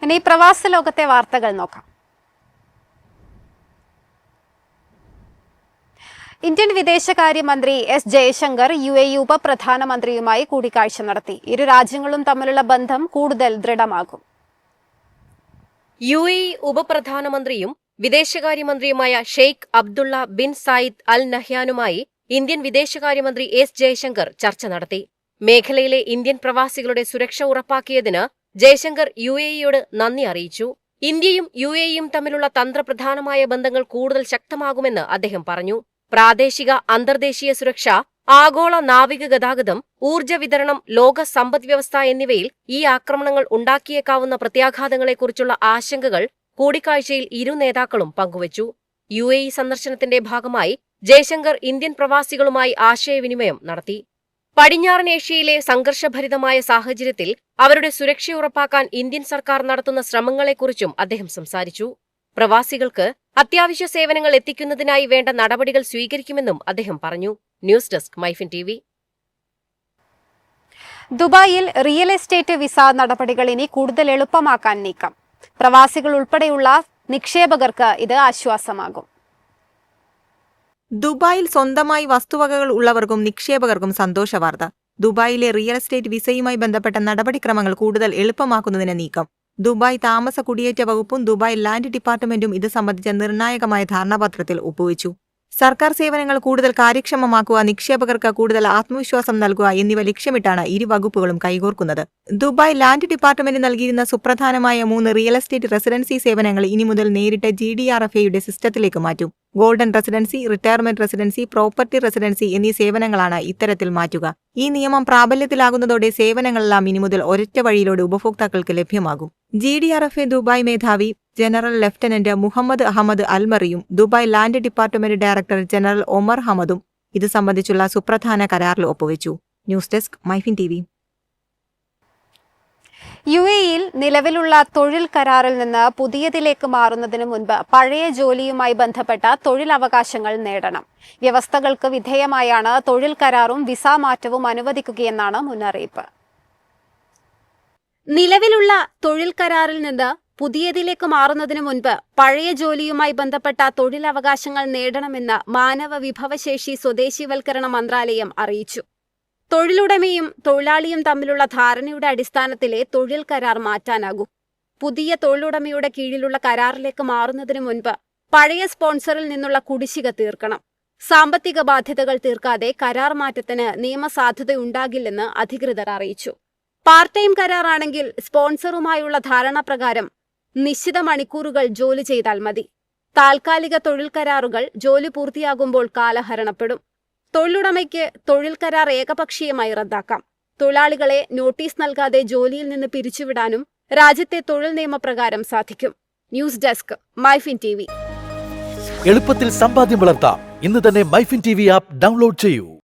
ഇനി പ്രവാസ ലോകത്തെ വാർത്തകൾ നോക്കാം. ഇന്ത്യൻ വിദേശകാര്യമന്ത്രി എസ് ജയശങ്കർ UAE ഉപപ്രധാനമന്ത്രിയുമായി കൂടിക്കാഴ്ച നടത്തി. ഇരു രാജ്യങ്ങളും തമ്മിലുള്ള ബന്ധം കൂടുതൽ ദൃഢമാകും. UAE ഉപപ്രധാനമന്ത്രിയും വിദേശകാര്യമന്ത്രിയുമായ Sheikh Abdullah bin Zayed Al നഹ്യാനുമായി ഇന്ത്യൻ വിദേശകാര്യമന്ത്രി എസ് ജയശങ്കർ ചർച്ച നടത്തി. മേഖലയിലെ ഇന്ത്യൻ പ്രവാസികളുടെ സുരക്ഷ ഉറപ്പാക്കിയതിന് ജയശങ്കർ UAEയോട് നന്ദി അറിയിച്ചു. ഇന്ത്യയും UAEയും തമ്മിലുള്ള തന്ത്രപ്രധാനമായ ബന്ധങ്ങൾ കൂടുതൽ ശക്തമാകുമെന്ന് അദ്ദേഹം പറഞ്ഞു. പ്രാദേശിക അന്തർദേശീയ സുരക്ഷ, ആഗോള നാവിക ഗതാഗതം, ഊർജ്ജ വിതരണം, ലോക സമ്പദ്വ്യവസ്ഥ എന്നിവയിൽ ഈ ആക്രമണങ്ങൾ ഉണ്ടാക്കിയേക്കാവുന്ന പ്രത്യാഘാതങ്ങളെക്കുറിച്ചുള്ള ആശങ്കകൾ കൂടിക്കാഴ്ചയിൽ ഇരു നേതാക്കളും പങ്കുവച്ചു. UAE സന്ദർശനത്തിന്റെ ഭാഗമായി ജയശങ്കർ ഇന്ത്യൻ പ്രവാസികളുമായി ആശയവിനിമയം നടത്തി. പടിഞ്ഞാറൻ ഏഷ്യയിലെ സംഘർഷഭരിതമായ സാഹചര്യത്തിൽ അവരുടെ സുരക്ഷ ഉറപ്പാക്കാൻ ഇന്ത്യൻ സർക്കാർ നടത്തുന്ന ശ്രമങ്ങളെക്കുറിച്ചും അദ്ദേഹം സംസാരിച്ചു. പ്രവാസികൾക്ക് അത്യാവശ്യ സേവനങ്ങൾ എത്തിക്കുന്നതിനായി വേണ്ട നടപടികൾ സ്വീകരിക്കുമെന്നും അദ്ദേഹം പറഞ്ഞു. News desk MyFin TV. ദുബായിൽ റിയൽ എസ്റ്റേറ്റ് വിസ നടപടികൾ ഇനി കൂടുതൽ എളുപ്പമാക്കാൻ നീക്കം. പ്രവാസികൾ ഉൾപ്പെടെയുള്ള നിക്ഷേപകർക്ക് ഇത് ആശ്വാസമാകും. ദുബായിൽ സ്വന്തമായി വസ്തുവകകൾ ഉള്ളവർക്കും നിക്ഷേപകർക്കും സന്തോഷവാർത്ത. ദുബായിലെ റിയൽ എസ്റ്റേറ്റ് വിസയുമായി ബന്ധപ്പെട്ട നടപടിക്രമങ്ങൾ കൂടുതൽ എളുപ്പമാക്കുന്നതിന് നീക്കം. ദുബായ് താമസ കുടിയേറ്റ വകുപ്പും ദുബായ് ലാൻഡ് ഡിപ്പാർട്ട്മെന്റും ഇത് സംബന്ധിച്ച നിർണായകമായ ധാരണാപത്രത്തിൽ ഒപ്പുവച്ചു. സർക്കാർ സേവനങ്ങൾ കൂടുതൽ കാര്യക്ഷമമാക്കുക, നിക്ഷേപകർക്ക് കൂടുതൽ ആത്മവിശ്വാസം നൽകുക എന്നിവ ലക്ഷ്യമിട്ടാണ് ഇരു വകുപ്പുകളും കൈകോർക്കുന്നത്. ദുബായ് ലാൻഡ് ഡിപ്പാർട്ട്മെന്റ് നൽകിയിരുന്ന സുപ്രധാനമായ 3 റിയൽ എസ്റ്റേറ്റ് റെസിഡൻസി സേവനങ്ങൾ ഇനി മുതൽ നേരിട്ട് GDRFAയുടെ സിസ്റ്റത്തിലേക്ക് മാറ്റും. Golden residency, retirement residency, property residency എന്നീ സേവനങ്ങളാണ് ഇത്തരത്തിൽ മാറ്റുക. ഈ നിയമം പ്രാബല്യത്തിലാകുന്നതോടെ സേവനങ്ങളെല്ലാം ഇനി മുതൽ ഒരൊറ്റ വഴിയിലൂടെ ഉപഭോക്താക്കൾക്ക് ലഭ്യമാകും. GDRFA ദുബായ് മേധാവി ജനറൽ ലഫ്റ്റനന്റ് മുഹമ്മദ് അഹമ്മദ് അൽമറിയും Dubai land department director general Omar ഹമദും ഇത് സംബന്ധിച്ചുള്ള സുപ്രധാന കരാറിൽ ഒപ്പുവച്ചു. News desk MyFin TV. UAEയിൽ നിലവിലുള്ള തൊഴിൽ കരാറിൽ നിന്ന് പുതിയതിലേക്ക് മാറുന്നതിന് മുൻപ് പഴയ ജോലിയുമായി ബന്ധപ്പെട്ട തൊഴിലവകാശങ്ങൾ നേടണം. വ്യവസ്ഥകൾക്ക് വിധേയമായാണ് തൊഴിൽ കരാറും വിസ മാറ്റവും അനുവദിക്കുകയെന്നാണ് മുന്നറിയിപ്പ്. നിലവിലുള്ള തൊഴിൽ കരാറിൽ നിന്ന് പുതിയതിലേക്ക് മാറുന്നതിന് മുൻപ് പഴയ ജോലിയുമായി ബന്ധപ്പെട്ട തൊഴിലവകാശങ്ങൾ നേടണമെന്ന് മാനവ വിഭവശേഷി സ്വദേശിവൽക്കരണ മന്ത്രാലയം അറിയിച്ചു. തൊഴിലുടമയും തൊഴിലാളിയും തമ്മിലുള്ള ധാരണയുടെ അടിസ്ഥാനത്തിലെ തൊഴിൽ കരാർ മാറ്റാനാകൂ. പുതിയ തൊഴിലുടമയുടെ കീഴിലുള്ള കരാറിലേക്ക് മാറുന്നതിന് മുൻപ് പഴയ സ്പോൺസറിൽ നിന്നുള്ള കുടിശ്ശിക തീർക്കണം. സാമ്പത്തിക ബാധ്യതകൾ തീർക്കാതെ കരാർ മാറ്റത്തിന് നിയമസാധുതയുണ്ടാകില്ലെന്ന് അധികൃതർ അറിയിച്ചു. പാർട്ട് ടൈം കരാറാണെങ്കിൽ സ്പോൺസറുമായുള്ള ധാരണ പ്രകാരം നിശ്ചിത മണിക്കൂറുകൾ ജോലി ചെയ്താൽ മതി. താൽക്കാലിക തൊഴിൽ കരാറുകൾ ജോലി പൂർത്തിയാകുമ്പോൾ കാലഹരണപ്പെടും. തൊഴിലുടമയ്ക്ക് തൊഴിൽ കരാർ ഏകപക്ഷീയമായി റദ്ദാക്കാം. തൊഴിലാളികളെ നോട്ടീസ് നൽകാതെ ജോലിയിൽ നിന്ന് പിരിച്ചുവിടാനും രാജ്യത്തെ തൊഴിൽ നിയമപ്രകാരം സാധിക്കും. News desk MyFin TV. എളുപ്പത്തിൽ സമ്പാദ്യം വളർത്താം. ഇന്ന് തന്നെ മൈഫിൻ TV ആപ്പ് ഡൗൺലോഡ് ചെയ്യൂ.